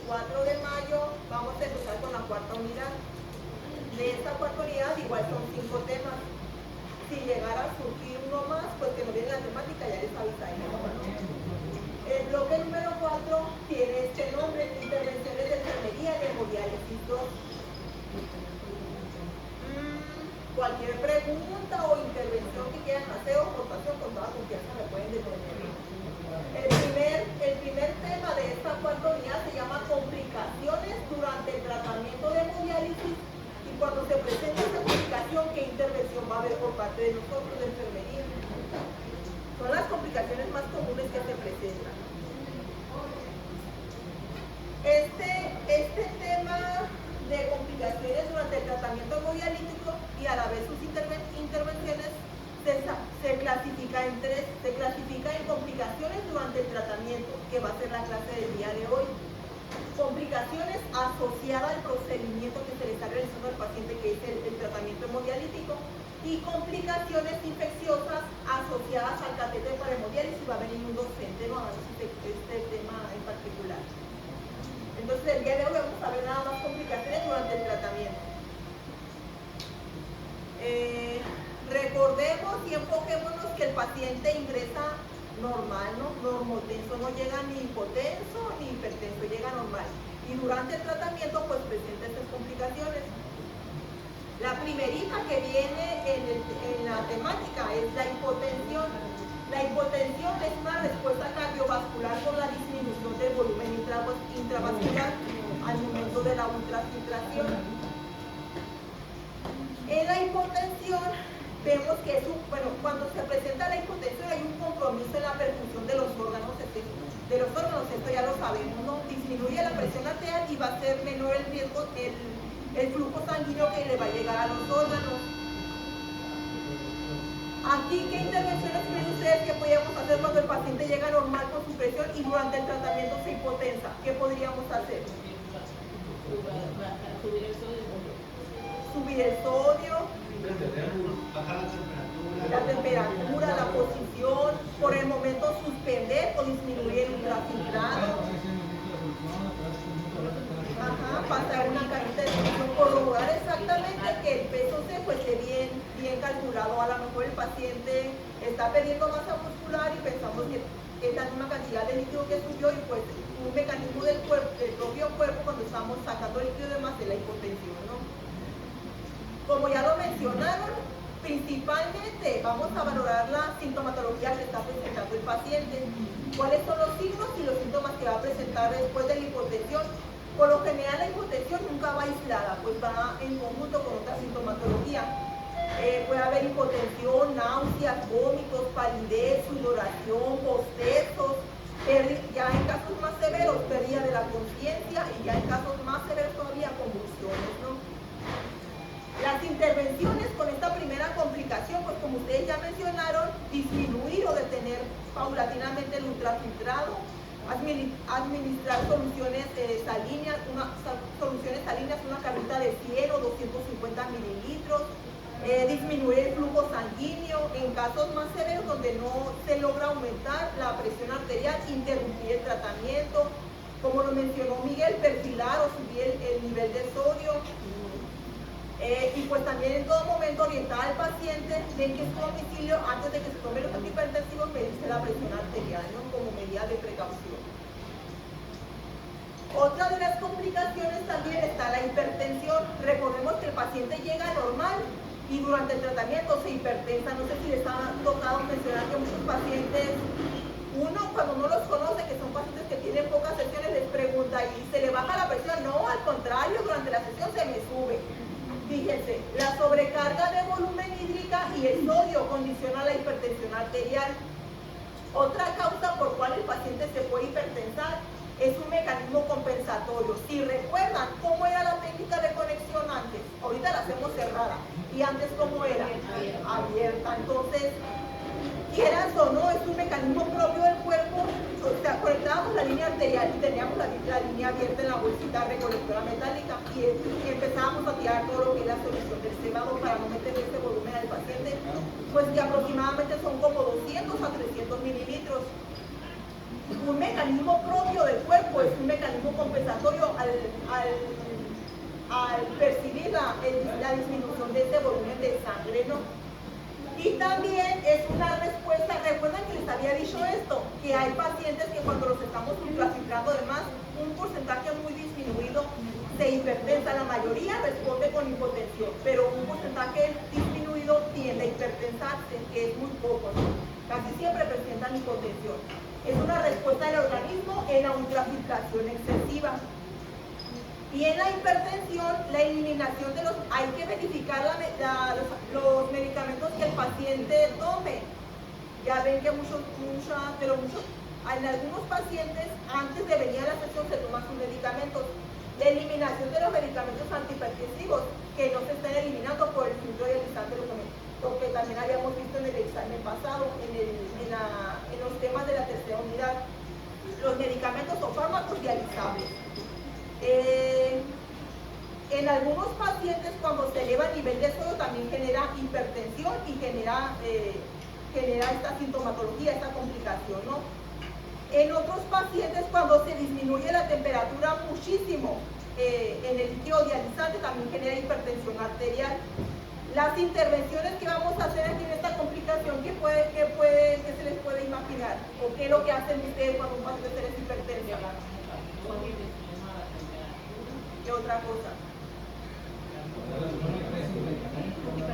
24 de mayo vamos a empezar con la cuarta unidad. De esta cuarta unidad igual son 5 temas. Si llegara a surgir uno más, pues que no viene la temática, ya les avisaremos. El bloque número 4 tiene este nombre: intervenciones de enfermería y hemodiálisis 2. Cualquier pregunta o intervención que quieran hacer o aportación, con toda confianza me pueden detener. El primer tema de esta cuarta unidad se llama complicaciones durante el tratamiento de hemodiálisis, y cuando se presenta esta complicación, ¿qué intervención va a haber por parte de nosotros de enfermería? Son las complicaciones más comunes que se presentan. Este tema de complicaciones durante el tratamiento hemodialítico y a la vez sus intervenciones se clasifica en tres. Se clasifica en complicaciones durante el tratamiento, que va a ser la clase del día de hoy; complicaciones asociadas al procedimiento que se le está realizando al paciente, que es el tratamiento hemodialítico; y complicaciones infecciosas asociadas al catéter para hemodiálisis. Va a venir un docente, ¿no?, a este tema en particular. Entonces, el día de hoy vamos a ver nada más complicaciones durante el tratamiento. Recordemos y enfoquémonos que el paciente ingresa normal, ¿no? Normotenso, no llega ni hipotenso ni hipertenso, llega normal. Y durante el tratamiento, pues presenta estas complicaciones. La primerita que viene en la temática es la hipotensión. La hipotensión es una respuesta cardiovascular con la disminución del volumen intravascular al momento de la ultrafiltración. En la hipotensión vemos que cuando se presenta la hipotensión hay un compromiso en la perfusión de los órganos. Esto ya lo sabemos, ¿no? Disminuye la presión arterial y va a ser menor el riesgo, el flujo sanguíneo que le va a llegar a los órganos. Aquí, ¿qué intervenciones creen ustedes que podríamos hacer cuando el paciente llega normal con su presión y durante el tratamiento se hipotensa? ¿Qué podríamos hacer? Subir el sodio, bajar la temperatura, la posición, por el momento suspender o disminuir el ultrafiltrado. Pasar una cajita de solución, corroborar exactamente que el peso esté bien calculado. A lo mejor el paciente está perdiendo masa muscular y pensamos que es la misma cantidad de líquido que subió, y pues un mecanismo del propio cuerpo cuando estamos sacando líquido de más de la hipotensión, ¿no? Como ya lo mencionaron, principalmente vamos a valorar la sintomatología que está presentando el paciente. ¿Cuáles son los signos y los síntomas que va a presentar después de la hipotensión? Por lo general, la hipotensión nunca va aislada, pues va en conjunto con otra sintomatología. Puede haber hipotensión, náuseas, vómitos, palidez, sudoración, bostezos, ya en casos más severos, pérdida de la conciencia, y ya en casos más severos todavía, convulsiones, ¿no? Las intervenciones con esta primera complicación, pues como ustedes ya mencionaron, disminuir o detener paulatinamente el ultrafiltrado, administrar soluciones salinas, una carrita de 100 o 250 mililitros, disminuir el flujo sanguíneo. En casos más severos donde no se logra aumentar la presión arterial, interrumpir el tratamiento. Como lo mencionó Miguel, perfilar o subir el nivel de sodio. Y pues también en todo momento orientar al paciente de que su domicilio, antes de que se tome los antihipertensivos, medirse la presión arterial, ¿no?, como medida de precaución. Otra de las complicaciones también está la hipertensión. Recordemos que el paciente llega normal y durante el tratamiento se hipertensa. No sé si les ha tocado mencionar que muchos pacientes, uno cuando no los conoce, que son pacientes que tienen pocas sesiones, les pregunta: ¿y se le baja la presión? No, al contrario, durante la sesión se me sube. Fíjense, la sobrecarga de volumen hídrica y el sodio condiciona la hipertensión arterial. Otra causa por cual el paciente se puede hipertensar es un mecanismo compensatorio. Si recuerdan cómo era la técnica de conexión antes, ahorita la hacemos cerrada, y antes cómo era, abierta. Entonces, quieras o no, es un mecanismo propio del cuerpo. O sea, conectábamos la línea arterial y teníamos la línea abierta en la bolsita recolectora metálica, y empezábamos a tirar todo lo que es la solución del cebado para no meter ese volumen al paciente, pues que aproximadamente son como 200 a 300 mililitros. Un mecanismo propio del cuerpo, es un mecanismo compensatorio la disminución de ese volumen de sangre, ¿no? Y también es una respuesta, recuerdan que les había dicho esto, que hay pacientes que cuando los estamos ultrafiltrando además, un porcentaje muy disminuido se hipertensa, la mayoría responde con hipotensión, pero un porcentaje disminuido tiende a hipertensarse, que es muy poco, ¿no? Casi siempre presentan hipotensión. Es una respuesta del organismo en la ultrafiltración excesiva. Y en la hipertensión, la eliminación de hay que verificar los medicamentos que el paciente tome. Ya ven que en algunos pacientes, antes de venir a la sesión, se toman sus medicamentos. La eliminación de los medicamentos antihipertensivos, que no se están eliminando por el filtro dializante, lo que también habíamos visto en el examen pasado, en los temas de la tercera unidad. Los medicamentos o fármacos dializables. En algunos pacientes, cuando se eleva el nivel de sodio, también genera hipertensión y genera esta sintomatología, esta complicación, ¿no? En otros pacientes, cuando se disminuye la temperatura muchísimo en el líquido dializante, también genera hipertensión arterial. Las intervenciones que vamos a hacer aquí en esta complicación, ¿qué se les puede imaginar? ¿O qué es lo que hacen ustedes cuando un paciente se les hipertensa? ¿Qué otra cosa?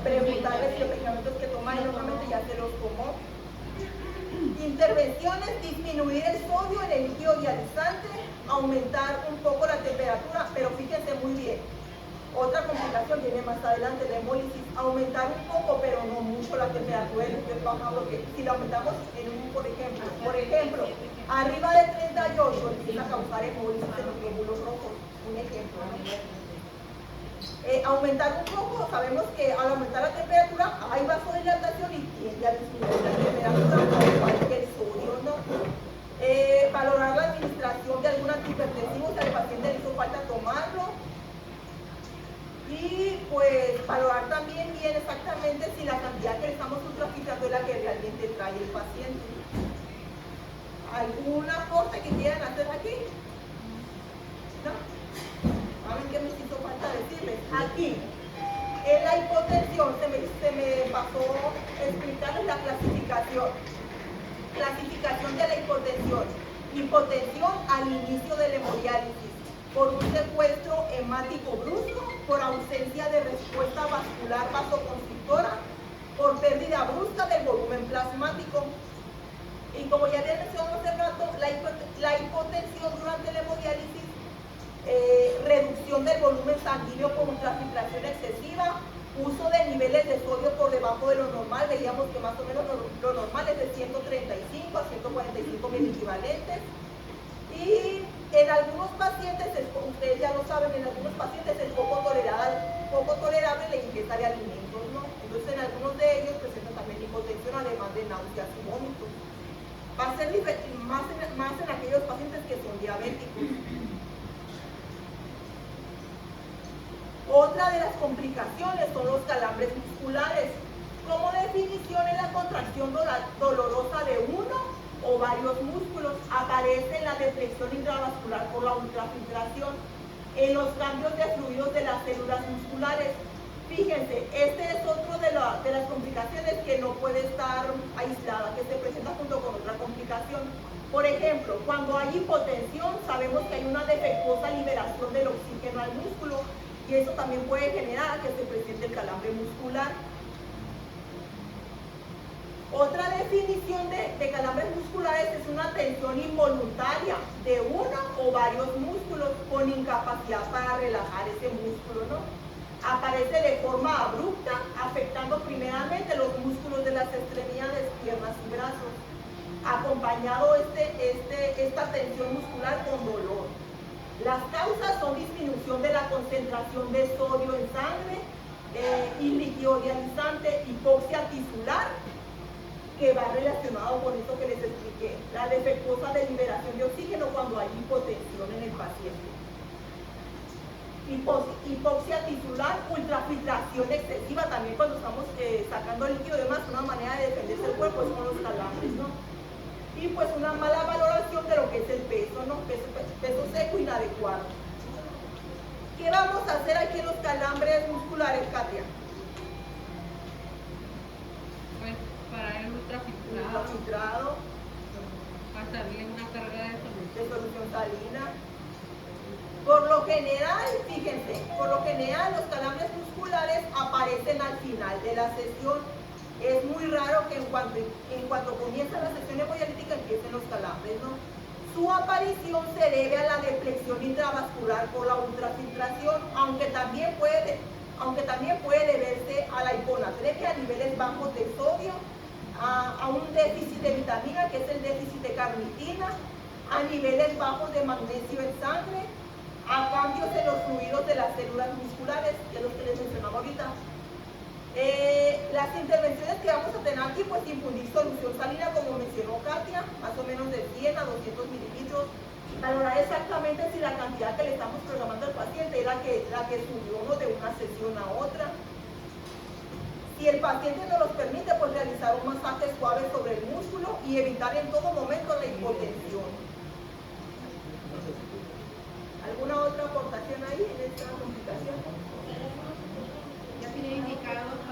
Preguntarles los medicamentos que toman y normalmente ya se los tomó. Intervenciones, disminuir el sodio en el líquido dializante, aumentar un poco la temperatura, pero fíjense muy bien. Otra complicación viene más adelante, la hemólisis, aumentar un poco, pero no mucho la temperatura del líquido baja, porque si la aumentamos por ejemplo, arriba de 38 empieza a causar hemólisis en los glóbulos rojos, un ejemplo, ¿no? Aumentar un poco, sabemos que al aumentar la temperatura hay vasodilatación y tiende a disminuir la temperatura, igual que el sodio, ¿no? Valorar la administración de algún antihipertensivo si al paciente le hizo falta tomarlo. Y pues valorar también bien exactamente si la cantidad que le estamos ultrafiltrando es la que realmente trae el paciente. ¿Algún aporte que quieran hacer aquí? ¿No? ¿Saben qué me hizo falta decirles? Aquí, en la hipotensión se me pasó explicarles la clasificación. Clasificación de la hipotensión. Hipotensión al inicio de la hemodiálisis, por un secuestro hemático brusco, por ausencia de respuesta vascular vasoconstrictora, por pérdida brusca del volumen plasmático. Y como ya les mencionamos hace rato, la hipotensión durante la hemodiálisis, reducción del volumen sanguíneo por ultrafiltración excesiva, uso de niveles de sodio por debajo de lo normal, veíamos que más o menos lo normal es de 135 a 145 miliequivalentes. Y en algunos pacientes, ustedes ya lo saben, en algunos pacientes es poco tolerable la ingesta de alimentos, ¿no? Entonces en algunos de ellos presentan también hipotensión, además de náuseas y vómitos. Va a ser más en aquellos pacientes que son diabéticos. Otra de las complicaciones son los calambres musculares. Como definición, es la contracción dolorosa de uno o varios músculos. Aparece en la deflexión intravascular por la ultrafiltración, en los cambios de fluidos de las células musculares. Fíjense, este es otro de las complicaciones que no puede estar aislada, que se presenta junto con otra complicación. Por ejemplo, cuando hay hipotensión, sabemos que hay una defectuosa liberación del oxígeno al músculo, y eso también puede generar que se presente el calambre muscular. Otra definición de calambres musculares es una tensión involuntaria de uno o varios músculos con incapacidad para relajar ese músculo, ¿no? Aparece de forma abrupta, afectando primeramente los músculos de las extremidades, piernas y brazos, acompañado esta tensión muscular con dolor. Las causas son disminución de la concentración de sodio en sangre y líquido dializante, hipoxia tisular, que va relacionado con esto que les expliqué, la defectuosa de liberación de oxígeno cuando hay hipotensión en el paciente. Hipoxia tisular, ultrafiltración excesiva, también cuando estamos sacando líquido y demás, una manera de defenderse el cuerpo es con los calambres, ¿no? Y pues una mala valoración de lo que es el peso, ¿no? Peso seco inadecuado. ¿Qué vamos a hacer aquí en los calambres musculares, Katia? Pues para el ultrafiltrado, Ultrafiltrado, pasarle una carga de solución salina. Por lo general, fíjense, por lo general los calambres musculares aparecen al final de la sesión. Es muy raro que en cuanto comienza la sesión hemodialítica empiecen los calambres, ¿no? Su aparición se debe a la deflexión intravascular por la ultrafiltración, aunque también puede deberse a la hiponatremia, a niveles bajos de sodio, a un déficit de vitamina, que es el déficit de carnitina, a niveles bajos de magnesio en sangre, a cambios en los fluidos de las células musculares, que es lo que les mencionaba ahorita. Las intervenciones que vamos a tener aquí, pues infundir solución salina, como mencionó Katia, más o menos de 100 a 200 mililitros. Valorar exactamente si la cantidad que le estamos programando al paciente es la que subió, ¿no?, de una sesión a otra. Si el paciente nos los permite, pues realizar un masaje suave sobre el músculo y evitar en todo momento la hipotensión. ¿Alguna otra aportación ahí en esta complicación? Ya tiene indicado,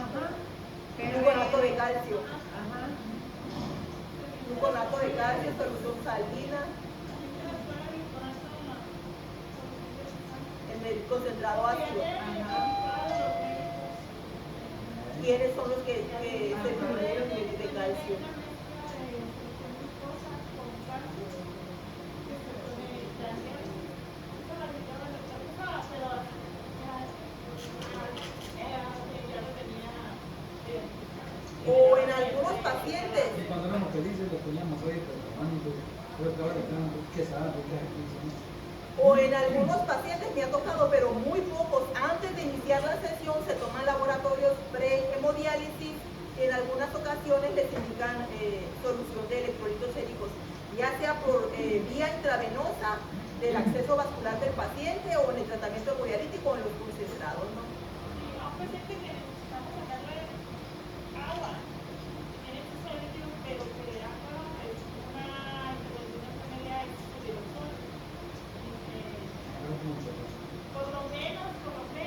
Gluconato de calcio. Ajá. Gluconato de calcio, solución salina. El concentrado ácido. ¿Quiénes son los que se disminuyen los niveles de calcio? O en algunos pacientes. Y cuando éramos felices le poníamos ahí, pero ahora están quesados, O en algunos pacientes me ha tocado, pero muy pocos, antes de iniciar la sesión se toman laboratorios pre-hemodiálisis. En algunas ocasiones les indican solución de electrolitos séricos, ya sea por vía intravenosa del acceso vascular del paciente o en el tratamiento hemodialítico o en los concentrados, ¿no? Por lo menos, porque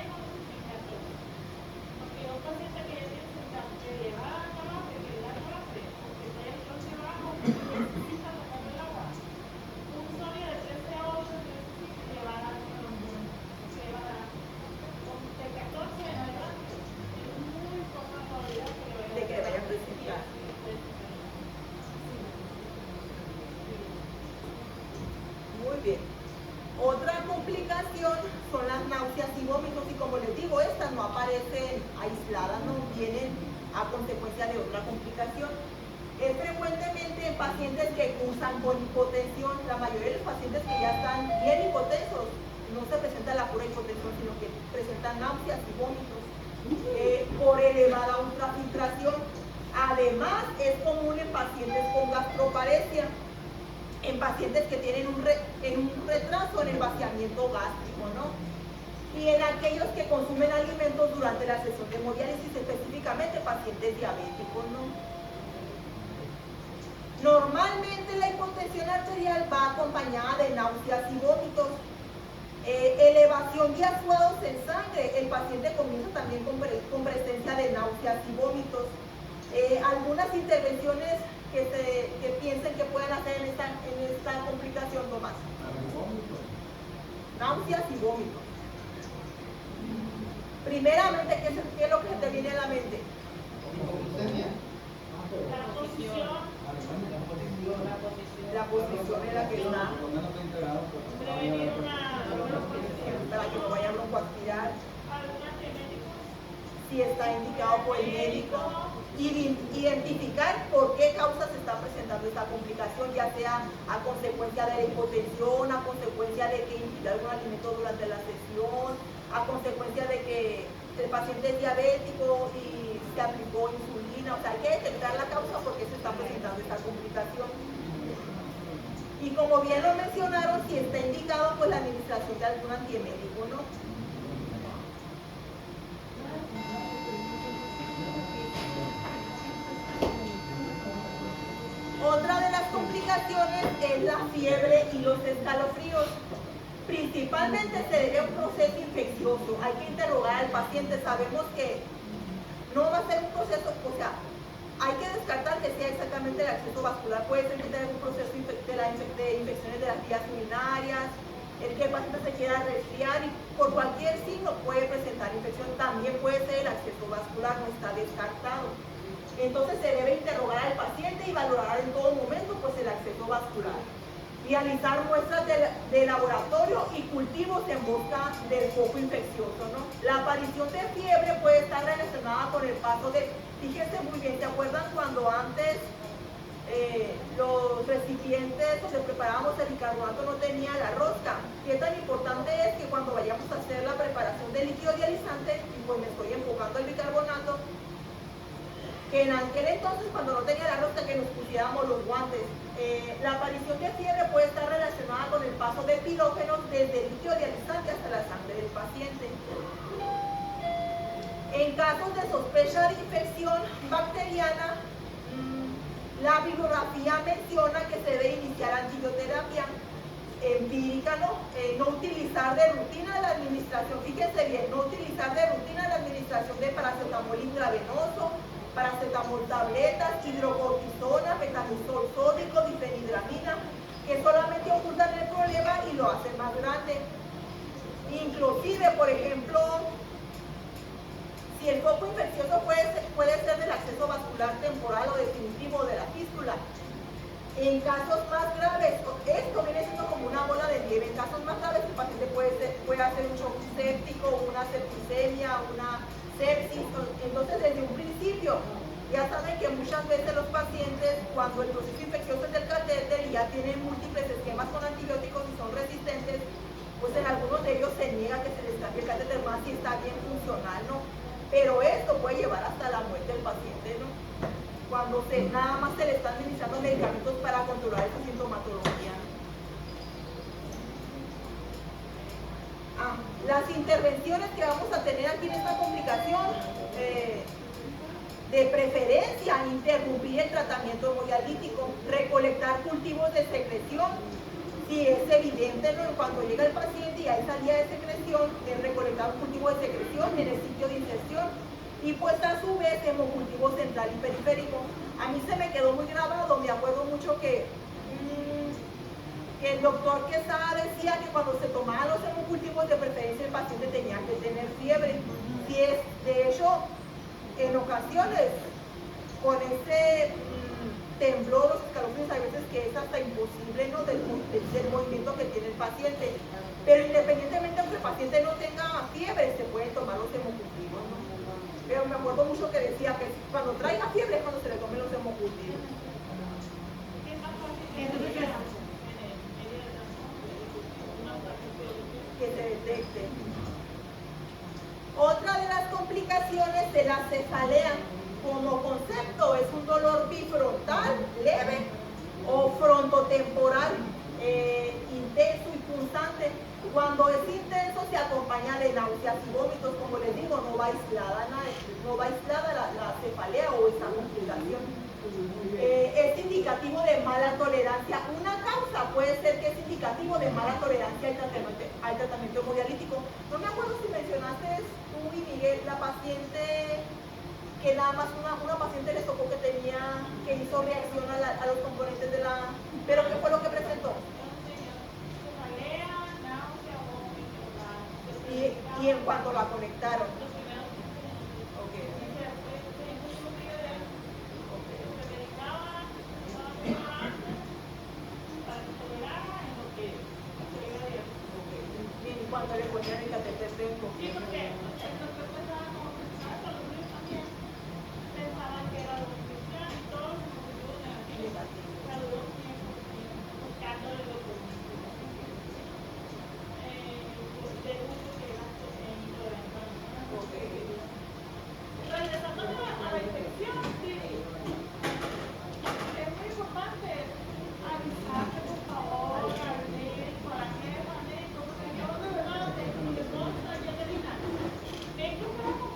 un paciente que ya tiene que le va a acabar, que le da calambre, porque trae el coche bajo, necesita tomar el agua. Un sodio de 13 a 8 le va a dar de 14 en adelante. Es muy poca probabilidad De que vaya a presentar. Muy bien. Otra complicación son las náuseas y vómitos, y como les digo, estas no aparecen aisladas, no vienen a consecuencia de otra complicación. Es frecuentemente en pacientes que cursan con hipotensión. La mayoría de los pacientes que ya están bien hipotensos no se presenta la pura hipotensión, sino que presentan náuseas y vómitos por elevada ultrafiltración. Además, es común en pacientes con gastroparesia, en pacientes que tienen un retraso en el vaciamiento gástrico, ¿no? Y en aquellos que consumen alimentos durante la sesión de hemodiálisis, específicamente pacientes diabéticos, ¿no? Normalmente la hipotensión arterial va acompañada de náuseas y vómitos, elevación de ácidos en sangre. El paciente comienza también con presencia de náuseas y vómitos. Algunas intervenciones que piensen que pueden hacer en esta complicación, Tomás. Náuseas y vómitos. Primeramente, ¿qué es lo que se te viene a la mente? La posición en la que está, para que no vaya a broncoaspirar. Si está indicado por el médico, identificar por qué causa se está presentando esta complicación, ya sea a consecuencia de la hipotensión, a consecuencia de que ingirió algún alimento durante la sesión, a consecuencia de que el paciente es diabético y se aplicó insulina. O sea, hay que detectar la causa por qué se está presentando esta complicación. Y como bien lo mencionaron, si está indicado, pues la administración de algún antiemético, ¿no? Otra de las complicaciones es la fiebre y los escalofríos. Principalmente se debe a un proceso infeccioso. Hay que interrogar al paciente. Sabemos que no va a ser un proceso, o sea, hay que descartar que sea exactamente el acceso vascular. Puede ser que tenga un proceso de infecciones de las vías urinarias, el que el paciente se quiera resfriar y por cualquier signo puede presentar infección. También puede ser el acceso vascular, no está descartado. Entonces se debe interrogar al paciente y valorar en todo momento pues el acceso vascular. Realizar muestras de laboratorio y cultivos en busca del foco infeccioso, ¿no? La aparición de fiebre puede estar relacionada con el paso de, fíjense muy bien, ¿se acuerdan cuando antes los recipientes donde preparábamos el bicarbonato no tenía la rosca? Qué tan importante es que cuando vayamos a hacer la preparación del líquido dializante, y pues me estoy enfocando el bicarbonato, que en aquel entonces cuando no tenía la rosca que nos pusiéramos los guantes. La aparición de fiebre puede estar relacionada con el paso de pirógenos desde el líquido dializante hasta la sangre del paciente. En casos de sospecha de infección bacteriana, la bibliografía menciona que se debe iniciar antibioterapia empírica, ¿no? No utilizar de rutina la administración, fíjense bien, no utilizar de rutina la administración de paracetamol intravenoso, paracetamol tabletas, hidrocortisona, metamizol sódico, difenhidramina, que solamente ocultan el problema y lo hacen más grande. Inclusive, por ejemplo, si el foco infeccioso puede ser del acceso vascular temporal o definitivo de la fístula. En casos más graves, esto viene siendo como una bola de nieve. En casos más graves, el paciente puede hacer un shock séptico, una septicemia, una sepsis. Entonces, desde un principio, ya saben que muchas veces los pacientes, cuando el proceso infeccioso es del catéter y ya tienen múltiples esquemas con antibióticos y son resistentes, pues en algunos de ellos se niega que se les cambie el catéter más si está bien funcional, ¿no? Pero esto puede llevar hasta la muerte del paciente, ¿no? Cuando nada más se le están administrando medicamentos para controlar esa sintomatología. Las intervenciones que vamos a tener aquí en esta complicación, de preferencia, interrumpir el tratamiento hemodialítico, recolectar cultivos de secreción, si es evidente, ¿no? Cuando llega el paciente y hay salida de secreción, recolectar un cultivo de secreción en el sitio de inserción y pues a su vez hemocultivo central y periférico. A mí se me quedó muy grabado, me acuerdo mucho que el doctor Quesada decía que cuando se tomaban los hemocultivos de preferencia el paciente tenía que tener fiebre. Y es, de hecho, en ocasiones con ese temblor, los escalofríos, hay veces que es hasta imposible, ¿no? del movimiento que tiene el paciente. Pero independientemente de que el paciente no tenga fiebre, se pueden tomar los hemocultivos, ¿no? Pero me acuerdo mucho que decía que cuando traiga fiebre es cuando se le tomen los hemocultivos. Que se detecte. Otra de las complicaciones de la cefalea como concepto es un dolor bifrontal leve o frontotemporal intenso y punzante. Cuando es intenso se acompaña de náuseas y vómitos. Como les digo, no va aislada la cefalea o esa complicación. Es indicativo de mala tolerancia. Una causa puede ser que es indicativo de mala tolerancia al tratamiento hemodialítico. No me acuerdo si mencionaste tú y Miguel la paciente que nada más una paciente les tocó que hizo reacción a los componentes de la... ¿Pero qué fue lo que presentó? Y en cuanto la conectaron. Y cuando le ponían el catéter dentro. Sí, porque el doctor pensaba como pensaba, los niños también pensaban que era la infección y todos los motivos negativos. Saludos buscando el doctor. De mucho que era intolerante. Regresando a la infección, sí. Es muy importante avisarle, por favor, al médico, a la jefa, al médico, porque yo de verdad, de todo esto ya te dije, médico, pero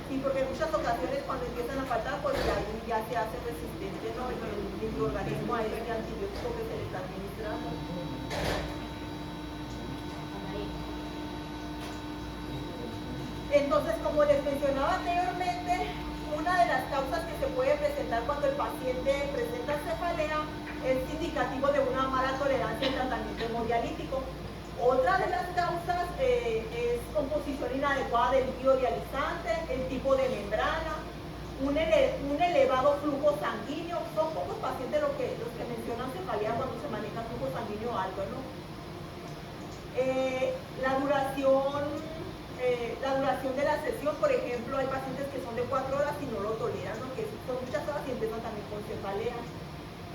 Sí, porque en muchas ocasiones cuando empiezan a faltar, pues ya se hace resistente, ¿no? El microorganismo a este antibiótico que se le está administrando. Entonces, como les mencionaba anteriormente, una de las causas que se puede presentar cuando el paciente presenta cefalea es indicativo de una mala tolerancia al tratamiento hemodialítico. Otra de las causas es composición inadecuada del líquido dializante, el tipo de membrana, un elevado flujo sanguíneo. Son pocos pacientes los que mencionan cefalea cuando se maneja flujo sanguíneo alto, ¿no? La duración de la sesión, por ejemplo, hay pacientes que son de 4 horas y no lo toleran, ¿no? Que son muchas horas y empiezan también con cefalea.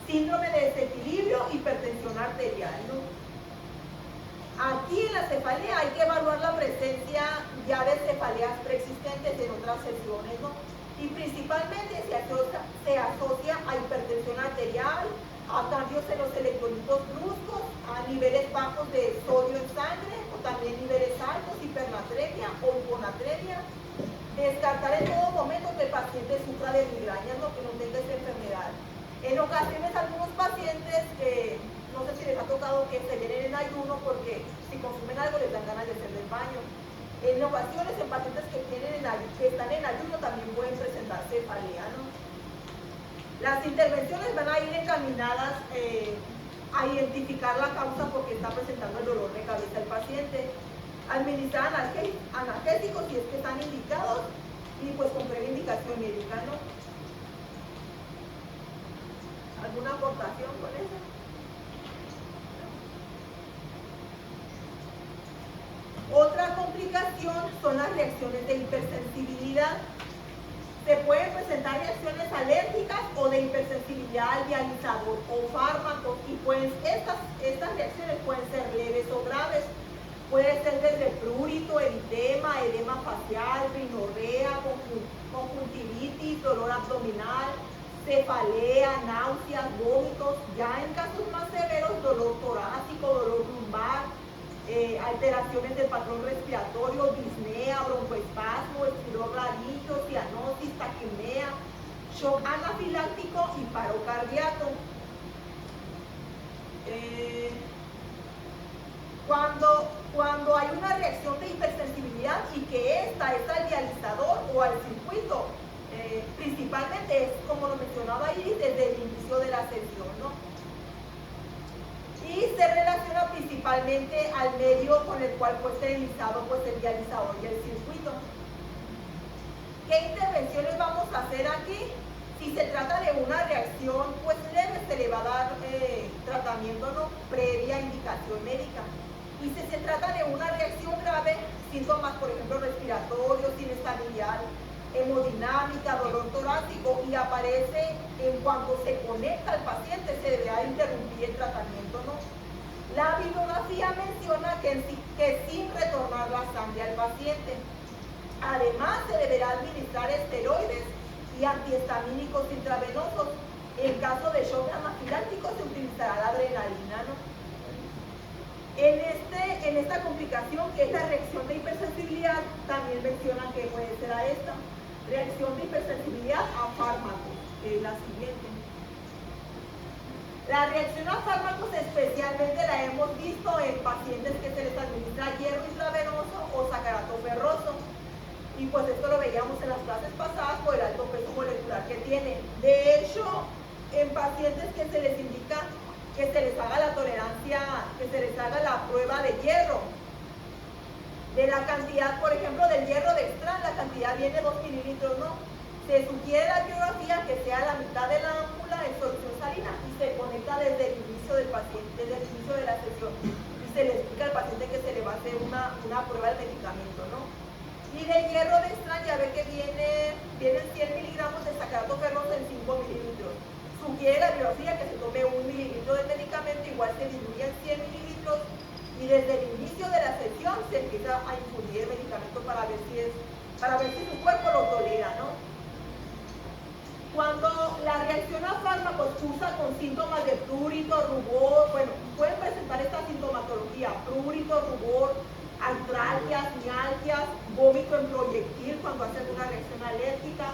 Síndrome de desequilibrio, hipertensión arterial, ¿no? Aquí en la cefalea hay que evaluar la presencia ya de cefaleas preexistentes en otras sesiones, ¿no? Y principalmente se asocia a hipertensión arterial, a cambios en los electrolitos bruscos, a niveles bajos de sodio en sangre, o también niveles altos, hipernatremia o hiponatremia. Descartar en todo momento que el paciente sufra de migrañas, ¿no? Que no tenga esa enfermedad. En ocasiones algunos pacientes, no sé si les ha tocado que se vienen en ayuno porque si consumen algo les dan ganas de hacer del baño. En ocasiones en pacientes que están en ayuno también pueden presentar cefalea, ¿no? Las intervenciones van a ir encaminadas a identificar la causa porque está presentando el dolor de cabeza el paciente. Administrar analgésicos si es que están indicados y pues con previa indicación médica, ¿no? ¿Alguna aportación con eso? Otra complicación son las reacciones de hipersensibilidad. Se pueden presentar reacciones alérgicas o de hipersensibilidad al dializador o fármacos y pues estas reacciones pueden ser leves o graves. Puede ser desde prurito, eritema, edema facial, rinorrea, conjuntivitis, dolor abdominal, cefalea, náuseas, vómitos. Ya en casos más severos, dolor torácico, dolor lumbar, alteraciones del patrón respiratorio, disnea, broncoespasmo, estirón laríngeo, cianosis, taquimea, shock anafiláctico y paro cardíaco. Cuando hay una reacción de hipersensibilidad y que esta es al dializador o al circuito, principalmente es como lo mencionaba Iris desde el inicio de la sesión, ¿no? Y se relaciona principalmente al medio con el cual fue esterilizado pues el dializador y el circuito. ¿Qué intervenciones vamos a hacer aquí? Si se trata de una reacción pues leve, se le va a dar tratamiento, ¿no? Previa indicación médica. Y si se trata de una reacción grave, síntomas por ejemplo respiratorios, inestabilidad hemodinámica, dolor torácico y aparece en cuanto se conecta al paciente, se deberá interrumpir el tratamiento, ¿no? La bibliografía menciona que sin retornar la sangre al paciente. Además, se deberá administrar esteroides y antihistamínicos intravenosos. En caso de shock anafiláctico se utilizará la adrenalina, ¿no? En esta complicación, que es la reacción de hipersensibilidad, también mencionan que puede ser a esta. Reacción de hipersensibilidad a fármacos, que es la siguiente. La reacción a fármacos especialmente la hemos visto en pacientes que se les administra hierro intravenoso o sacarato ferroso. Y pues esto lo veíamos en las clases pasadas por el alto peso molecular que tiene. De hecho, en pacientes que se les indica que se les haga la tolerancia, que se les haga la prueba de hierro, de la cantidad, por ejemplo, del hierro de Dextran, la cantidad viene 2 mililitros, ¿no? Se sugiere la biografía que sea la mitad de la ámpula en solución salina y se conecta desde el inicio del paciente, desde el inicio de la sesión. Y se le explica al paciente que se le va a hacer una prueba del medicamento, ¿no? Y del hierro de Dextran ya ve que vienen 100 miligramos de sacarato ferroso en 5 mililitros. Sugiere la biografía que se tome 1 mililitro del medicamento, igual se diluye en 100 mililitros. Y desde el inicio de la sesión se empieza a infundir el medicamento para ver si su cuerpo lo tolera, ¿no? Cuando la reacción a fármacos cursa con síntomas de prurito, rubor, bueno, pueden presentar esta sintomatología: prurito, rubor, artralgias, mialgias, vómito en proyectil, cuando hacen una reacción alérgica,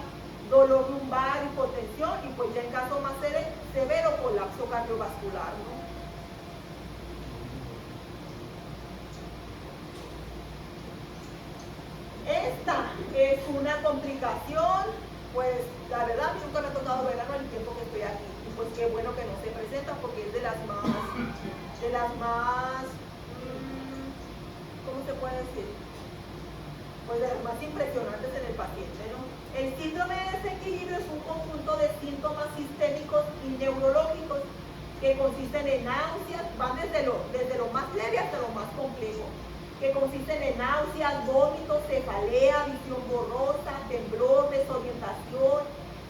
dolor lumbar, hipotensión y pues ya en caso más severo, colapso cardiovascular, ¿no? Esta es una complicación, pues la verdad a mí nunca me ha tocado verla en el tiempo que estoy aquí. Y pues qué bueno que no se presenta porque es de las más, ¿cómo se puede decir? Pues de las más impresionantes en el paciente, ¿no? El síndrome de desequilibrio es un conjunto de síntomas sistémicos y neurológicos que consisten en náuseas, van desde lo más leve hasta lo más complejo, que consisten en náuseas, vómitos, cefalea, visión borrosa, temblor, desorientación,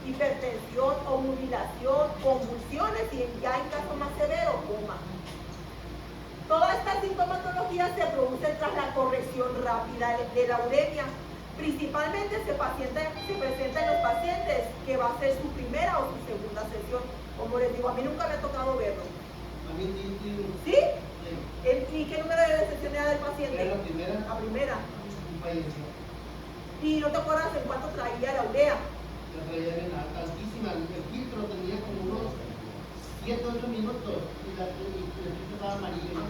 hipertensión, obnubilación, convulsiones y ya en caso más severo, coma. Toda esta sintomatología se produce tras la corrección rápida de la uremia. Principalmente se presenta en los pacientes que va a ser su primera o su segunda sesión. Como les digo, a mí nunca me ha tocado verlo. A mí sí. ¿Sí? ¿Y qué número de sesión era del paciente? Era la primera. La primera. Falleció. ¿Y no te acuerdas en cuánto traía la urea? La traía en altísima. El filtro tenía como unos 7 o 8 minutos. Y el filtro estaba amarillo.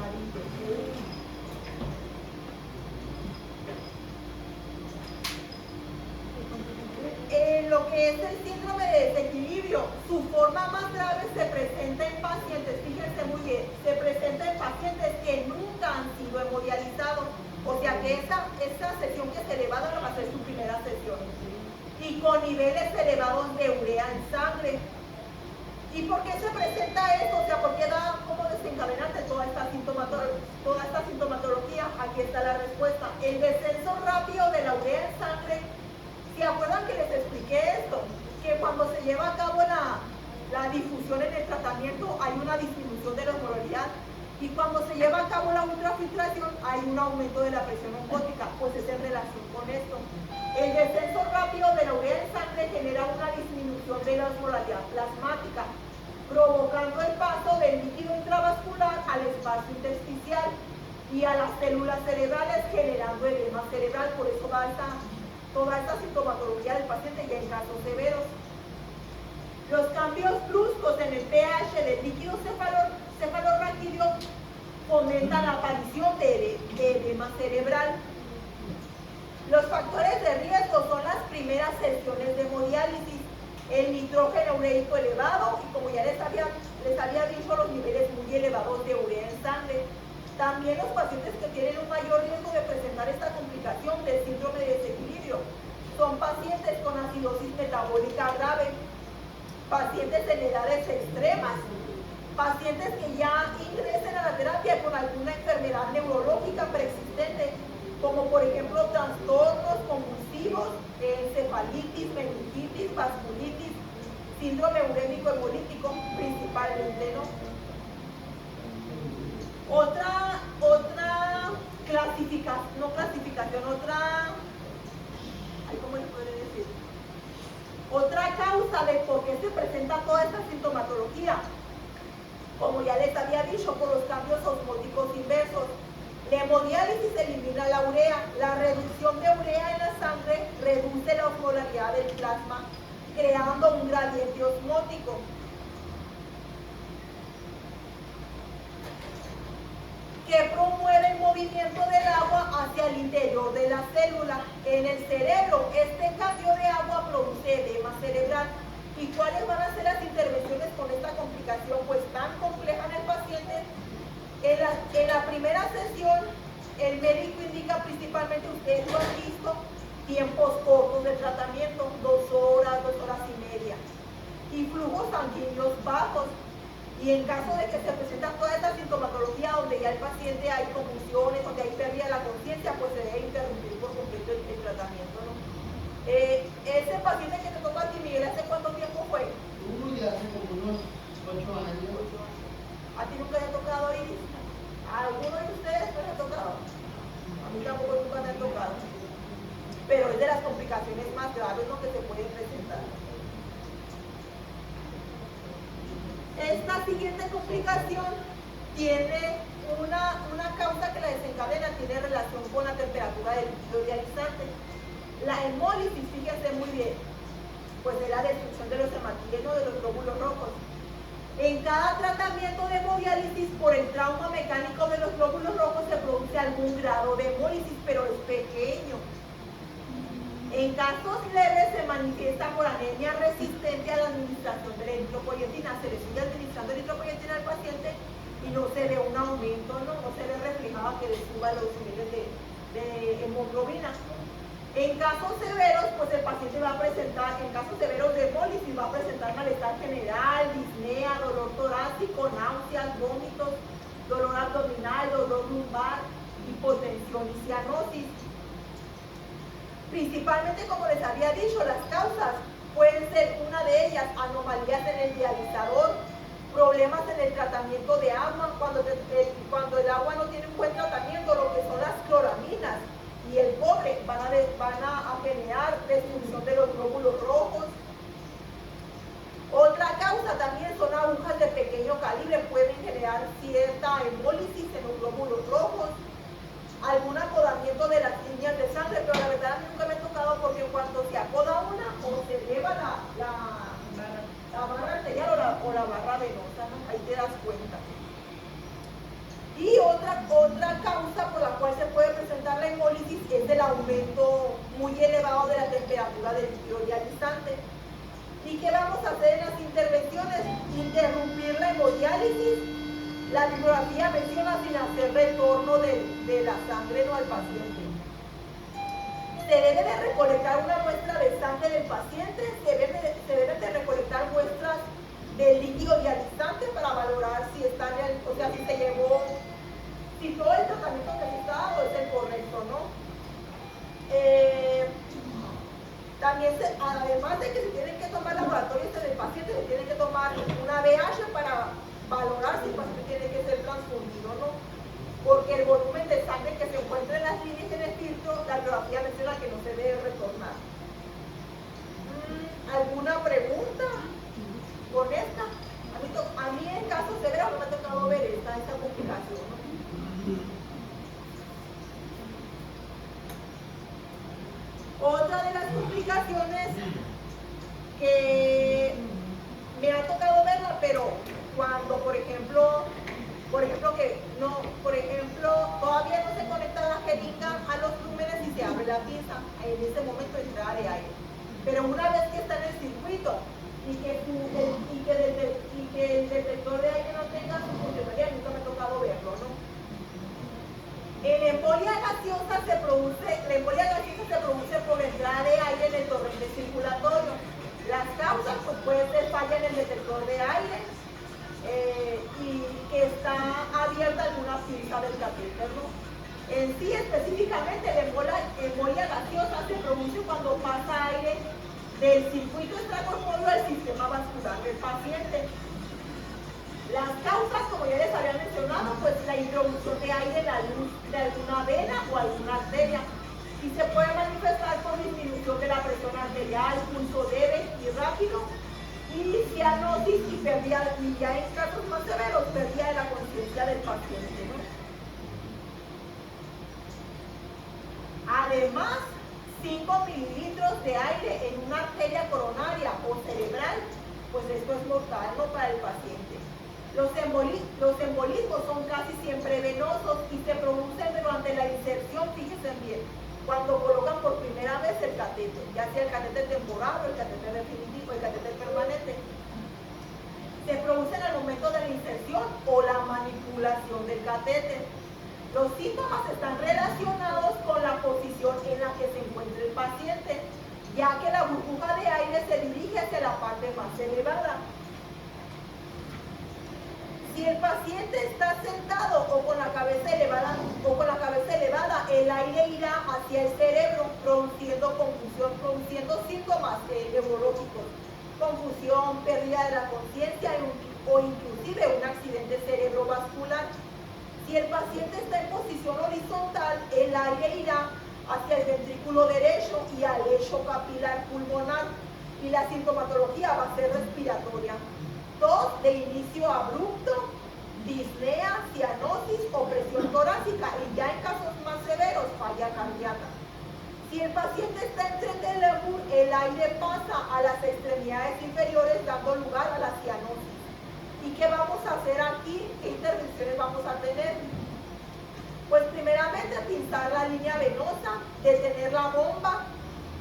Lo que es el síndrome de desequilibrio, su forma más grave se presenta en pacientes, fíjense muy bien, se presenta en pacientes que nunca han sido hemodializados, o sea que esa sesión que se elevada va a ser su primera sesión, y con niveles elevados de urea en sangre. ¿Y por qué se presenta esto? O sea, ¿por qué da como desencadenante toda esta sintomatología? Aquí está la respuesta. El descenso rápido de la urea en sangre. ¿Se acuerdan que les expliqué esto? Que cuando se lleva a cabo la difusión en el tratamiento hay una disminución de la osmolaridad y cuando se lleva a cabo la ultrafiltración hay un aumento de la presión osmótica, pues es en relación con esto. El descenso rápido de la urea en sangre genera una disminución de la osmolaridad plasmática, provocando el paso del líquido intravascular al espacio intersticial y a las células cerebrales, generando edema cerebral. Por eso va toda esta sintomatología del paciente ya en casos severos. Los cambios bruscos en el pH del líquido cefalorraquídeo fomentan la aparición de edema cerebral. Los factores de riesgo son las primeras sesiones de hemodiálisis, el nitrógeno ureico elevado y como ya les había dicho, los niveles muy elevados de urea en sangre. También los pacientes que tienen un mayor riesgo de presentar esta complicación del síndrome de desequilibrio son pacientes con acidosis metabólica grave, pacientes en edades extremas, pacientes que ya ingresen a la terapia con alguna enfermedad neurológica preexistente, como por ejemplo trastornos convulsivos, encefalitis, meningitis, vasculitis, síndrome urémico hemolítico principalmente, ¿no? Otra ¿cómo les puedo decir? Otra causa de por qué se presenta toda esta sintomatología, como ya les había dicho, por los cambios osmóticos inversos. La hemodiálisis elimina la urea, la reducción de urea en la sangre reduce la osmolaridad del plasma, creando un gradiente osmótico. Que promueve el movimiento del agua hacia el interior de la célula. En el cerebro, este cambio de agua produce edema cerebral. ¿Y cuáles van a ser las intervenciones con esta complicación? Pues tan compleja en el paciente. En la primera sesión, el médico indica principalmente, ustedes lo han visto, tiempos cortos de tratamiento, 2 horas, 2 horas y media. Y flujos sanguíneos bajos. Y en caso de que se presenta toda esta sintomatología donde ya el paciente hay convulsiones, donde hay pérdida de la conciencia, pues se debe interrumpir por completo el tratamiento, ¿no? Ese paciente que te tocó a ti, Miguel, ¿hace cuánto tiempo fue? Ya hace como unos 8 años. ¿A ti nunca te ha tocado, Iris? ¿A alguno de ustedes les ha tocado? A mí tampoco nunca me ha tocado. Pero es de las complicaciones más graves, ¿no?, que se pueden presentar. Esta siguiente complicación tiene una causa que la desencadena, tiene relación con la temperatura del líquido dializante. La hemólisis, fíjense muy bien, pues es la destrucción de los hematogenos de los glóbulos rojos. En cada tratamiento de hemodiálisis por el trauma mecánico de los glóbulos rojos se produce algún grado de hemólisis, pero es pequeño. En casos leves se manifiesta por anemia resistente a la administración de la eritropoyetina. Se le sigue administrando eritropoyetina al paciente y no se ve un aumento, no se ve reflejado que le suba los niveles de hemoglobina. En casos severos, pues el paciente va a presentar, en casos severos de hemólisis, va a presentar malestar general, disnea, dolor torácico, náuseas, vómitos, dolor abdominal, dolor lumbar, hipotensión y cianosis. Principalmente, como les había dicho, las causas pueden ser una de ellas, anomalías en el dializador, problemas en el tratamiento de agua, cuando el agua no tiene un buen tratamiento, lo que son las cloraminas y el cobre van a generar destrucción de los glóbulos rojos. Otra causa también son agujas de pequeño calibre, pueden generar cierta hemólisis en los glóbulos rojos, algún acodamiento de las líneas de sangre, pero la verdad a mí nunca me ha tocado porque cuando se acoda una o se eleva la barra arterial o la barra venosa, ¿no? Ahí te das cuenta. Y otra causa por la cual se puede presentar la hemólisis es el aumento muy elevado de la temperatura del líquido dializante. ¿Y qué vamos a hacer en las intervenciones? Interrumpir la hemodiálisis. La bibliografía menciona sin hacer retorno de la sangre al paciente. Se debe de recolectar una muestra de sangre del paciente, se deben de recolectar muestras del líquido dializante para valorar si está o sea, si se llevó, si todo el tratamiento que se está dando es el correcto, ¿no? También, además de que se tienen que tomar laboratorios en el paciente, se tiene que tomar una BH para valorar si el paciente tiene que ser transfundido, ¿no? Porque el volumen de sangre que se encuentra en las líneas en el filtro, la bibliografía menciona que no se debe retornar. ¿Alguna pregunta con esta? A mí en caso severo no me ha tocado ver esta complicación, ¿no? Otra de las complicaciones que me ha tocado verla, pero cuando, por ejemplo, todavía no se conecta la jeringa a los lúmenes y se abre la pinza, en ese momento entrada de aire. Pero una vez que está en el circuito y que el detector de aire no tenga su funcionalidad, nunca me ha tocado verlo, ¿no? En embolia gaseosa se produce por entrada de aire en el torrente circulatorio. Las causas pues pueden ser falla en el detector de aire y que está abierta alguna pinza del catéter, ¿no? En sí, específicamente, la embolia gaseosa se produce cuando pasa aire del circuito extracorpóreo al sistema vascular del paciente. Las causas, como ya les había mencionado, pues la introducción de aire en la luz de alguna vena o alguna arteria. Y se puede manifestar por disminución de la presión arterial, pulso leve y rápido, y cianosis y pérdida, y ya en casos más severos, pérdida de la conciencia del paciente, ¿no? Además, 5 mililitros de aire en una arteria coronaria o cerebral, pues esto es mortal, ¿no?, para el paciente. Los embolismos son casi siempre venosos y se producen durante la inserción, fíjense bien, cuando colocan por primera vez el catéter, ya sea el catéter temporal o el catéter definitivo, el catéter permanente. Se producen al momento de la inserción o la manipulación del catéter. Los síntomas están relacionados con la posición en la que se encuentra el paciente, ya que la burbuja de aire se dirige hacia la parte más elevada. Si el paciente está sentado o con la cabeza elevada, el aire irá hacia el cerebro, produciendo confusión, produciendo síntomas neurológicos, confusión, pérdida de la conciencia o inclusive un accidente cerebrovascular. Si el paciente está en posición horizontal, el aire irá hacia el ventrículo derecho y al lecho capilar pulmonar, y la sintomatología va a ser respiratoria. Tos de inicio abrupto, disnea, cianosis o presión torácica, y ya en casos más severos, falla cardíaca. Si el paciente está entre telebur, el aire pasa a las extremidades inferiores dando lugar a la cianosis. ¿Y qué vamos a hacer aquí? ¿Qué intervenciones vamos a tener? Pues primeramente pinzar la línea venosa, detener la bomba,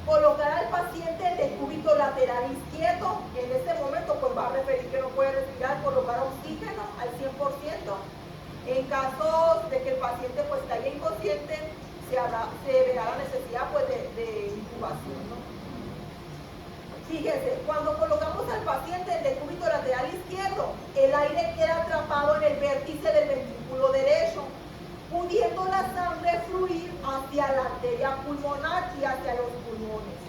colocar al paciente en el cúbito lateral izquierdo, que en este momento pues va a referir que no puede respirar, colocar oxígeno al 100%. En caso de que el paciente pues caiga inconsciente, se verá la necesidad pues de intubación, ¿no? Fíjense, cuando colocamos al paciente en el cúbito lateral izquierdo, el aire queda atrapado en el vértice del ventrículo derecho, pudiendo la sangre fluir hacia la arteria pulmonar y hacia los pulmones.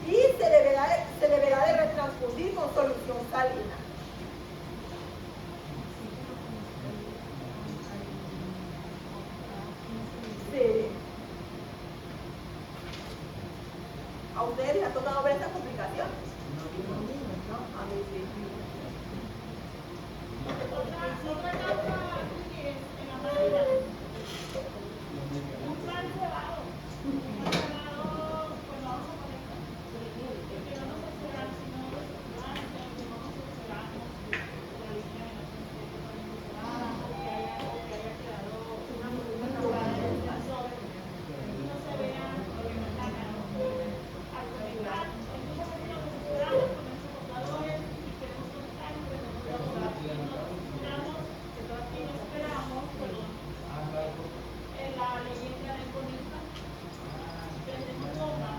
Y se deberá de retransfundir con solución salina. Sí. ¿A ustedes les ha tocado ver esta complicación? ¿No? A mí sí. Otra causa que es en la madera. Un plan cerrado. Un plan cerrado, pues no vamos a conectar. Que no nos observan, sino que no nos observamos la línea de la que haya quedado una colgada en el paso. No se vea lo que nos sacan. Al conectar, entonces nos observamos con nuestros computadores y queremos conectar y en la leyenda de Conecta, prendemos bomba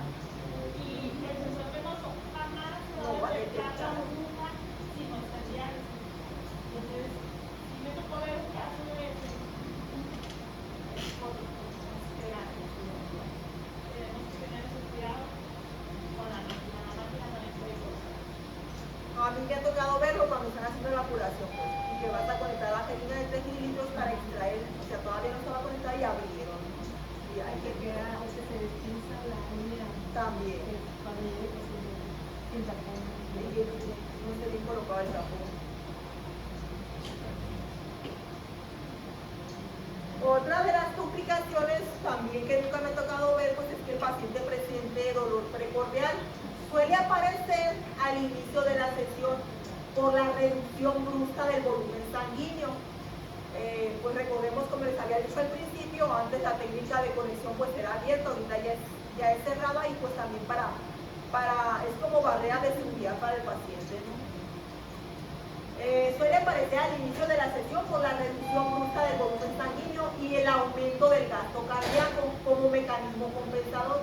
y el sensor venoso jamás se va a detectar la burbuja si no está diario. Entonces, si me tocó ver un caso de ese, es por esperar. Tenemos que tener ese cuidado con la máquina también de cosas. A mí me ha tocado verlo cuando están haciendo la apuración, pues, y que vas a conectar la jeringa de 3 mililitros para extraer, o sea, todavía no se va a conectar y abrieron. Y hay que queda, o sea, se despinza la línea también. cuando llegue el tapón. No se bien colocado el tapón. Otra de las complicaciones también que nunca me ha tocado ver, pues es que el paciente presente dolor precordial. Suele aparecer al inicio de la sesión por la reducción brusca del volumen sanguíneo. Pues recordemos, como les había dicho al principio, antes la técnica de conexión pues era abierta, ahorita ya es cerrada y pues también es como barrera de seguridad para el paciente, ¿no? Suele aparecer al inicio de la sesión por la reducción brusca del volumen sanguíneo y el aumento del gasto cardíaco como mecanismo compensador.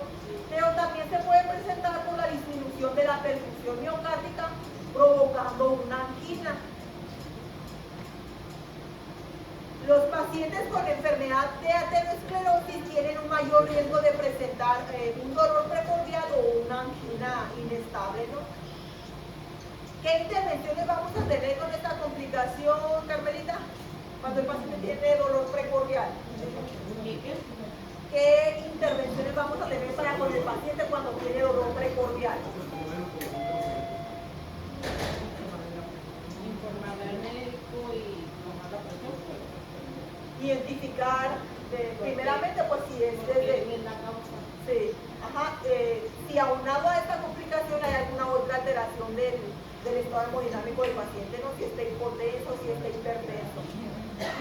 Pero también se puede presentar por la disminución de la perfusión miocárdica provocando una angina. Los pacientes con enfermedad de aterosclerosis tienen un mayor riesgo de presentar un dolor precordial o una angina inestable, ¿no? ¿Qué intervenciones vamos a tener con esta complicación, Carmelita? Cuando el paciente tiene dolor precordial. ¿Qué intervenciones vamos a tener para con el paciente cuando tiene dolor precordial? Informar al médico y tomar la presión. Identificar, primeramente, pues si es desde la causa. Sí, ajá, si aunado a esta complicación hay alguna otra alteración del estado hemodinámico del paciente, ¿no? Si está hipotenso, si está hipertenso.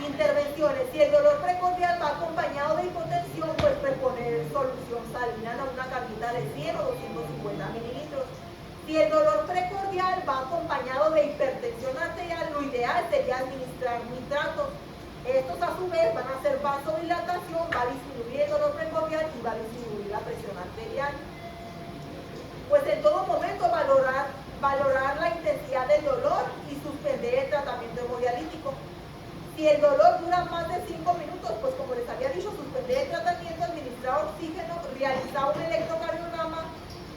Intervenciones, si el dolor precordial va acompañado de hipotensión, pues preponer solución salina a una carguita de 100 o 250 mililitros. Si el dolor precordial va acompañado de hipertensión arterial, lo ideal sería administrar nitratos. Estos a su vez van a hacer vasodilatación, va a disminuir el dolor precordial y va a disminuir la presión arterial. Pues en todo momento valorar la intensidad del dolor y suspender el tratamiento hemodialítico. Si el dolor dura más de 5 minutos, pues como les había dicho, suspender el tratamiento, administrar oxígeno, realizar un electrocardiograma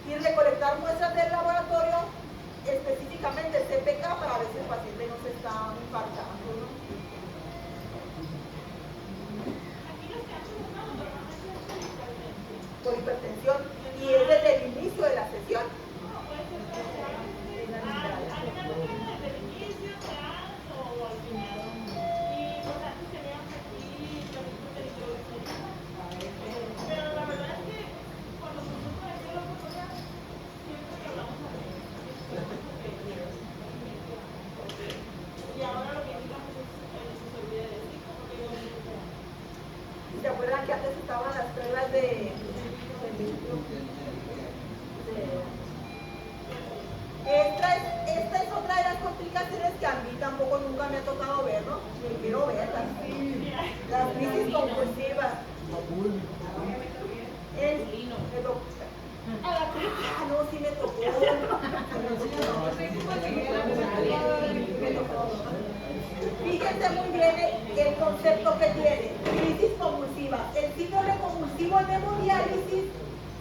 y recolectar muestras del laboratorio, específicamente CPK, para ver si el paciente no se está infartando, ¿no? Por hipertensión, y es desde el inicio de la sesión. Desde el inicio, o al final. Y pues antes teníamos aquí complicaciones que a mí tampoco nunca me ha tocado ver, ¿no? Ni quiero verlas. Las crisis convulsivas. No, sí me tocó. Fíjense muy bien el concepto que tiene, crisis convulsiva. El síndrome convulsivo en hemodiálisis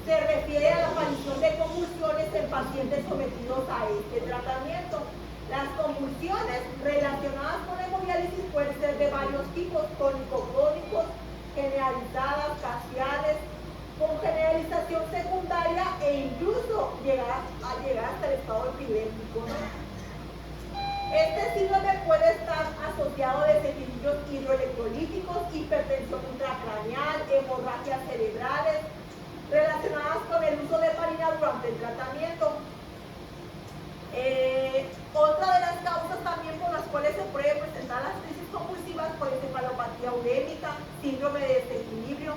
se refiere a la aparición de convulsiones en pacientes sometidos a este tratamiento. Las convulsiones relacionadas con hemodiálisis pueden ser de varios tipos, crónico-crónicos, generalizadas, faciales, con generalización secundaria e incluso llegar hasta el estado epiléptico, ¿no? Este síndrome puede estar asociado a desequilibrios hidroelectrolíticos, hipertensión intracraneal, hemorragias cerebrales, relacionadas con el uso de heparina durante el tratamiento. Otra de las causas también por las cuales se puede presentar las crisis convulsivas por encefalopatía urémica, síndrome de desequilibrio.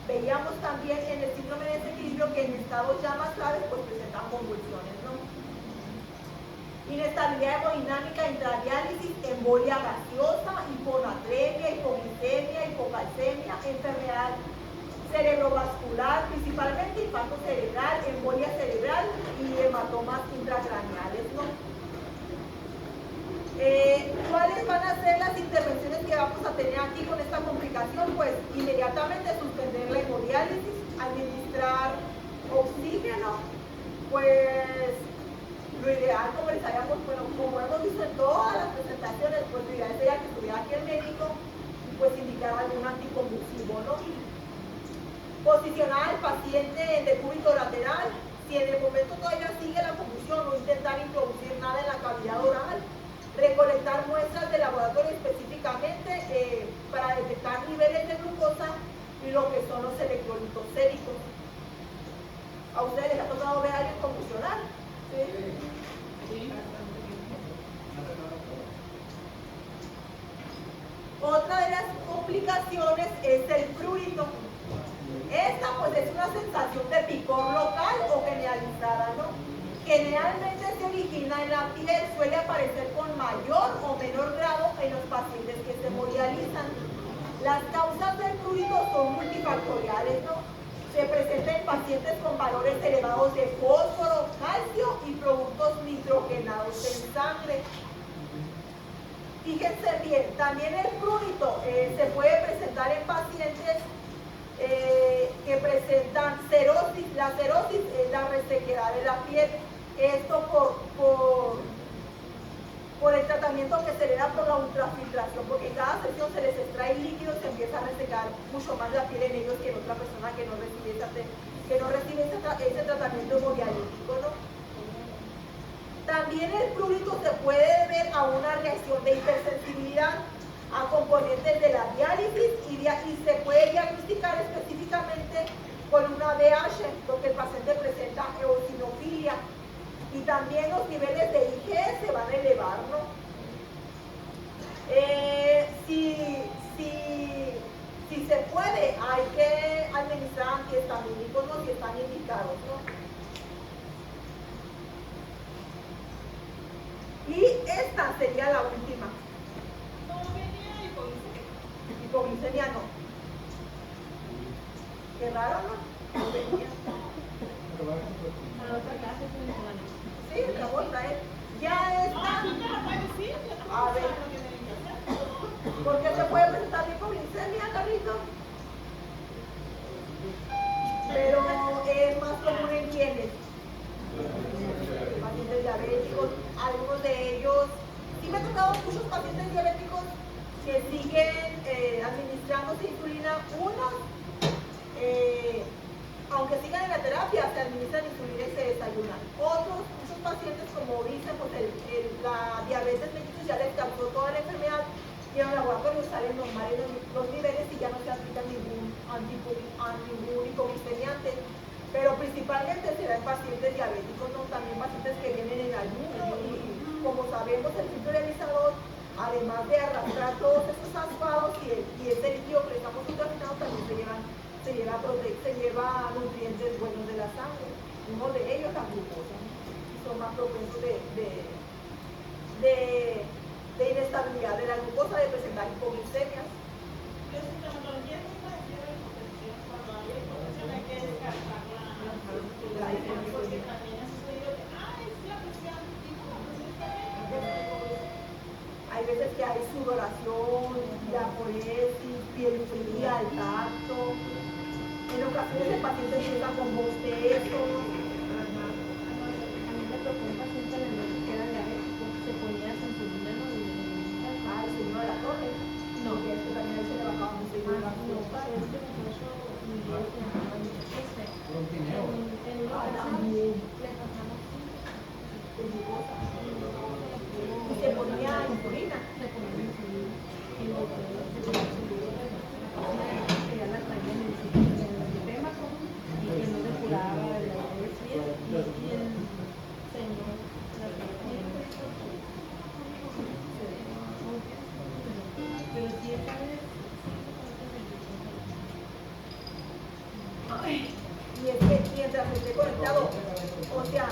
Veíamos también en el síndrome de desequilibrio que en estados ya más graves pues presentan convulsiones, ¿no? Inestabilidad hemodinámica, intradiálisis, embolia gaseosa, hiponatremia, hipoglicemia, hipocalcemia, enfermedad cerebrovascular, principalmente infarto cerebral, embolia cerebral y hematomas intracraneales, ¿no? ¿Cuáles van a ser las intervenciones que vamos a tener aquí con esta complicación? Pues inmediatamente suspender la hemodiálisis, administrar oxígeno, pues lo ideal, como les habíamos, bueno, como hemos visto en todas las presentaciones, pues lo ideal sería que estuviera aquí el médico y pues indicar algún anticonvulsivo, ¿no? Posicionar al paciente en decúbito lateral, si en el momento todavía sigue la convulsión, no intentar introducir nada en la cavidad oral, recolectar muestras de laboratorio específicamente para detectar niveles de glucosa y lo que son los electrolitos séricos. ¿A ustedes les ha tocado ver a alguien convulsionar? ¿Sí? Sí. Otra de las complicaciones es el prurito. Esta pues es una sensación de picor local o generalizada, ¿no? Generalmente se origina en la piel, suele aparecer con mayor o menor grado en los pacientes que se hemodializan. Las causas del prurito son multifactoriales, ¿no? Se presenta en pacientes con valores elevados de fósforo, calcio y productos nitrogenados en sangre. Fíjense bien, también el prurito se puede presentar en pacientes que presentan cerosis. La cerosis es la resequedad de la piel. Esto por el tratamiento que se le da por la ultrafiltración, porque en cada sesión se les extrae líquido, se empieza a resecar mucho más la piel en ellos que en otra persona que no recibe ese tratamiento hemodialítico, ¿no? También el prurito se puede deber a una reacción de hipersensibilidad a componentes de la diálisis y se puede diagnosticar específicamente con una DH, porque el paciente presenta eosinofilia y también los niveles de IgE se van a elevar, ¿no? Si se puede, hay que administrar antihistamínicos, ¿no? Si están indicados, ¿no? Y esta sería la última. No venía hipoglicemia. Hipoglicemia no. Qué raro, ¿no? No venía. A la otra clase se me pone. Sí, la voy a traer. Ya está. ¿Tú te la puedes decir? A ver. ¿Por qué se puede presentar hipoglicemia, Carrito? Pero es más común en quienes. Pacientes diabéticos, algunos de ellos, sí me ha tocado muchos pacientes diabéticos que siguen administrándose insulina. Unos, aunque sigan en la terapia, se administran insulina y se desayunan. Otros, muchos pacientes, como dicen, pues la diabetes mellitus ya les causó toda la enfermedad y en el laboratorio salen normales los niveles y ya no se aplica ningún hipoglicemiante. Pero principalmente será en pacientes diabéticos, ¿no? También pacientes que vienen en ayuno y como sabemos el filtro realizador, además de arrastrar todos estos aspados y ese líquido que estamos ultrafinando, también se lleva nutrientes buenos de la sangre. Uno de ellos la glucosa, ¿no? son más propensos de inestabilidad de la glucosa, de presentar hipoglucemias. Yo sintomatología es una de hipotensión. Cuando hay hipotensión hay que descartar la hipotensión, porque también ha sucedido que, es la presión, digo, la presión está bien. Hay veces que hay sudoración, diaforesis, piel fría, al tacto. En ocasiones el paciente empieza con bostezos. A mí me tocó un paciente de los que era diabético, se ponía sensibilidad y El señor de la torre. no, Que esto también a él se le bajaba muy seguido la no, glucosa. este muchacho Miguel se llamaba ese. Frontineo. En una ocasión También. le pasamos De glucosa. Y y se ponía insulina. se ponía insulina y lo que ya la traía en el sistema y que no depuraba la diabetes y el señor la tenía. Pero si esta vez Y es que mientras esté conectado, o sea,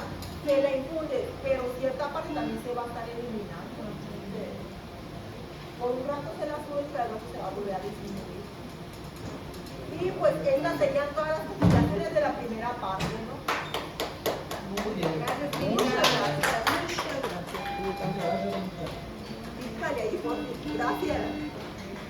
se la infunde, pero cierta parte también se va a estar eliminando. Por un rato se la sube, pero luego se va a volver a disminuir. Y pues estas serían todas las explicaciones de la primera parte, ¿no? Muy bien. Gracias, Muchas gracias. Muchas gracias. Fíjale ahí, Jorge. Gracias.